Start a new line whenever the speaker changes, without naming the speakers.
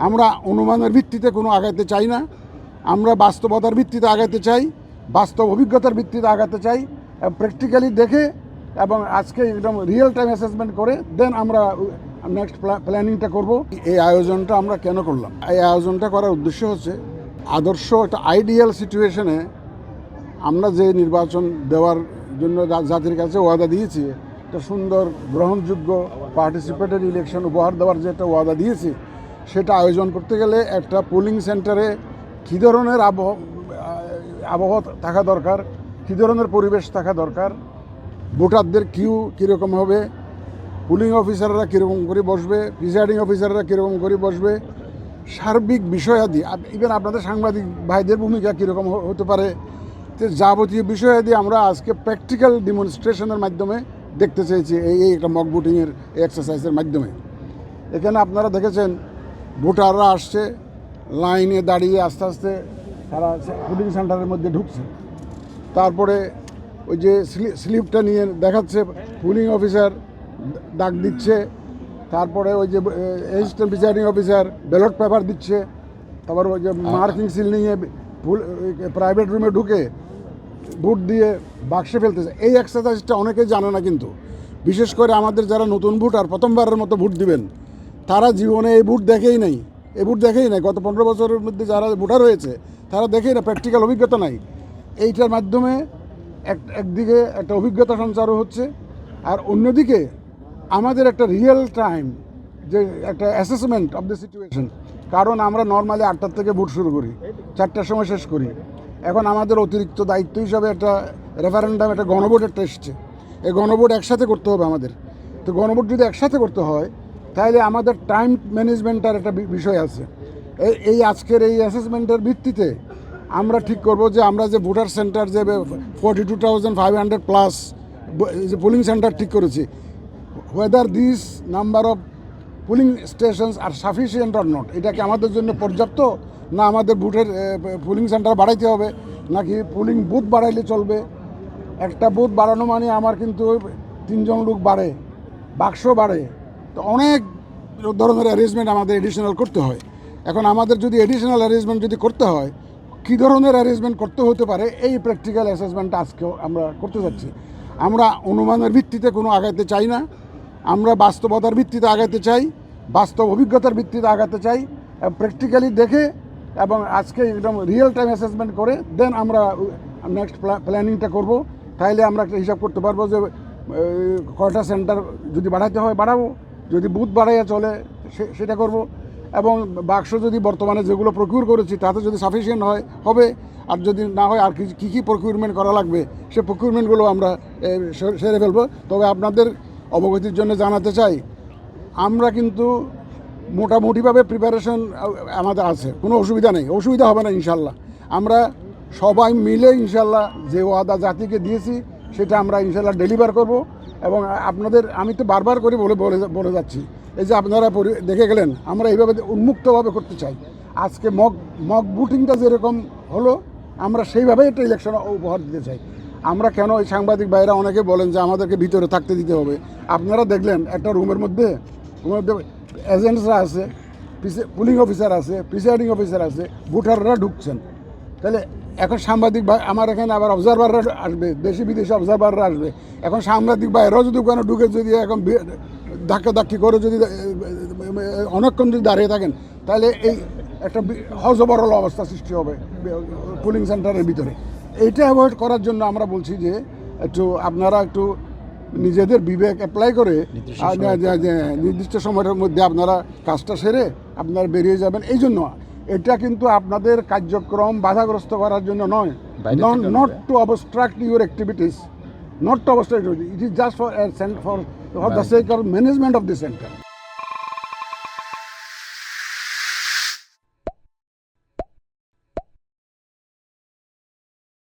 আমরা অনুমানের ভিত্তিতে কোনো আগাতে চাই না, আমরা বাস্তবতার ভিত্তিতে আগাতে চাই, বাস্তব অভিজ্ঞতার ভিত্তিতে আগাতে চাই, প্র্যাকটিক্যালি দেখে এবং আজকে একদম রিয়েল টাইম অ্যাসেসমেন্ট করে দেন আমরা নেক্সট প্ল্যানিংটা করব। এই আয়োজনটা আমরা কেন করলাম? এই আয়োজনটা করার উদ্দেশ্য হচ্ছে আদর্শ একটা আইডিয়াল সিচুয়েশনে আমরা যে নির্বাচন দেওয়ার জন্য জাতির কাছে ওয়াদা দিয়েছি, একটা সুন্দর গ্রহণযোগ্য পার্টিসিপেটরি ইলেকশন উপহার দেওয়ার যে একটা ওয়াদা দিয়েছি, সেটা আয়োজন করতে গেলে একটা পোলিং সেন্টারে কী ধরনের আবহাওয়া থাকা দরকার, কী ধরনের পরিবেশ থাকা দরকার, ভোটারদের কিউ কীরকম হবে, পুলিং অফিসাররা কীরকম করে বসবে, প্রিসাইডিং অফিসাররা কীরকম করে বসবে, সার্বিক বিষয়াদি, ইভেন আপনাদের সাংবাদিক ভাইদের ভূমিকা কীরকম হতে পারে, যাবতীয় বিষয়াদি আমরা আজকে প্র্যাকটিক্যাল ডেমনস্ট্রেশনের মাধ্যমে দেখতে চেয়েছি এই একটা মক ভোটিংয়ের এক্সারসাইজের মাধ্যমে। এখানে আপনারা দেখেছেন ভোটাররা আসছে, লাইনে দাঁড়িয়ে আস্তে আস্তে তারা ভোটিং সেন্টারের মধ্যে ঢুকছে, তারপরে ওই যে স্লিপটা নিয়ে দেখাচ্ছে পুলিং অফিসার ডাক দিচ্ছে, তারপরে ওই যে assistant presiding officer ballot paper দিচ্ছে, তারপর ওই যে মার্কিং সিল নিয়ে প্রাইভেট রুমে ঢুকে ভোট দিয়ে বাক্সে ফেলতেছে। এই এক্সারসাইজটা অনেকেই জানে না, কিন্তু বিশেষ করে আমাদের যারা নতুন ভোটার প্রথমবারের মতো ভোট দিবেন, তারা জীবনে এই ভোট দেখেই নাই, গত 15 বছরের মধ্যে যারা ভোটার হয়েছে তারা দেখেই না, প্র্যাকটিক্যাল অভিজ্ঞতা নাই। এইটার মাধ্যমে একদিকে একটা অভিজ্ঞতা সঞ্চারও হচ্ছে, আর অন্যদিকে আমাদের একটা রিয়েল টাইম যে একটা অ্যাসেসমেন্ট অফ দ্য সিচুয়েশন। কারণ আমরা নর্মালি 8টার থেকে ভোট শুরু করি, 4টার সময় শেষ করি। এখন আমাদের অতিরিক্ত দায়িত্ব হিসাবে একটা রেফারেন্ডাম, একটা গণভোট একটা এসছে। এই গণভোট একসাথে করতে হবে আমাদের। তো গণভোট যদি একসাথে করতে হয় তাহলে আমাদের টাইম ম্যানেজমেন্টের একটা বিষয় আছে। এই আজকের এই অ্যাসেসমেন্টের ভিত্তিতে আমরা ঠিক করব যে আমরা যে ভোটার সেন্টার যে 42,500 প্লাস যে পোলিং সেন্টার ঠিক করেছি, whether this number of polling stations are sufficient or not, এটা কি আমাদের জন্য পর্যাপ্ত, না আমাদের ভোটের পুলিং সেন্টার বাড়াইতে হবে, নাকি পুলিং বুথ বাড়াইলে চলবে? একটা বুথ বাড়ানো মানে আমার কিন্তু 3 জন লোক বাড়ে, বাক্স বাড়ে, তো অনেক ধরনের অ্যারেঞ্জমেন্ট আমাদের এডিশনাল করতে হয়। এখন আমাদের যদি এডিশনাল অ্যারেঞ্জমেন্ট যদি করতে হয়, কী ধরনের অ্যারেঞ্জমেন্ট করতে হতে পারে, এই প্র্যাকটিক্যাল অ্যাসেসমেন্টটা আজকেও আমরা করতে যাচ্ছি। আমরা অনুমানের ভিত্তিতে কোনো আগাতে চাই না, আমরা বাস্তবতার ভিত্তিতে আগাতে চাই, বাস্তব অভিজ্ঞতার ভিত্তিতে আগাতে চাই, প্র্যাকটিক্যালি দেখে এবং আজকে একদম রিয়েল টাইম অ্যাসেসমেন্ট করে দেন আমরা নেক্সট প্ল্যানিংটা করব। তাইলে আমরা একটা হিসাব করতে পারবো যে কয়টা সেন্টার যদি বাড়াইতে হয় বাড়াবো, যদি বুথ বাড়াইয়া চলে সেটা করব, এবং বাক্স যদি বর্তমানে যেগুলো প্রকিউর করেছি তাতে যদি সাফিসিয়েন্ট হবে, আর যদি না হয় আর কী কী প্রকিউরমেন্ট করা লাগবে সে প্রকিউরমেন্টগুলো আমরা সেরে ফেলবো। তবে আপনাদের অবগতির জন্য জানাতে চাই, আমরা কিন্তু মোটামুটিভাবে প্রিপারেশন আমাদের আছে, কোনো অসুবিধা হবে না ইনশাল্লাহ। আমরা সবাই মিলে ইনশাল্লাহ যে ওয়াদা জাতিকে দিয়েছি সেটা আমরা ইনশাল্লাহ ডেলিভার করব। এবং আপনাদের আমি তো বারবার করে বলে যাচ্ছি, এই যে আপনারা দেখে গেলেন, আমরা এইভাবে উন্মুক্তভাবে করতে চাই। আজকে মক ভোটিংটা যেরকম হলো, আমরা সেইভাবেই একটা ইলেকশন উপহার দিতে চাই। আমরা কেন, এই সাংবাদিক ভাইরা অনেকে বলেন যে আমাদেরকে ভিতরে থাকতে দিতে হবে। আপনারা দেখলেন একটা রুমের মধ্যে এজেন্টসরা আছে, পুলিং অফিসার আছে, প্রিসাইডিং অফিসার আছে, ভোটাররা ঢুকছেন। তাহলে এখন সাংবাদিক ভাই আমার এখানে আবার অবজারভাররা আসবে, দেশি বিদেশি অবজারভাররা আসবে। এখন সাংবাদিক ভাইরাও যদি ওখানে ঢুকে যদি এখন ধাক্কি করে যদি অনেকক্ষণ যদি দাঁড়িয়ে থাকেন, তাহলে এই একটা হজবরল অবস্থা সৃষ্টি হবে পুলিং সেন্টারের ভিতরে। এইটা অ্যাভয়েড করার জন্য আমরা বলছি যে আপনারা একটু নিজেদের বিবেক অ্যাপ্লাই করে নির্দিষ্ট সময়ের মধ্যে আপনারা কাজটা সেরে আপনারা বেরিয়ে যাবেন। এই জন্য এটা কিন্তু আপনাদের কার্যক্রম বাধাগ্রস্ত করার জন্য নয়, not to obstruct your activities, it is just for the sake of management of the centre.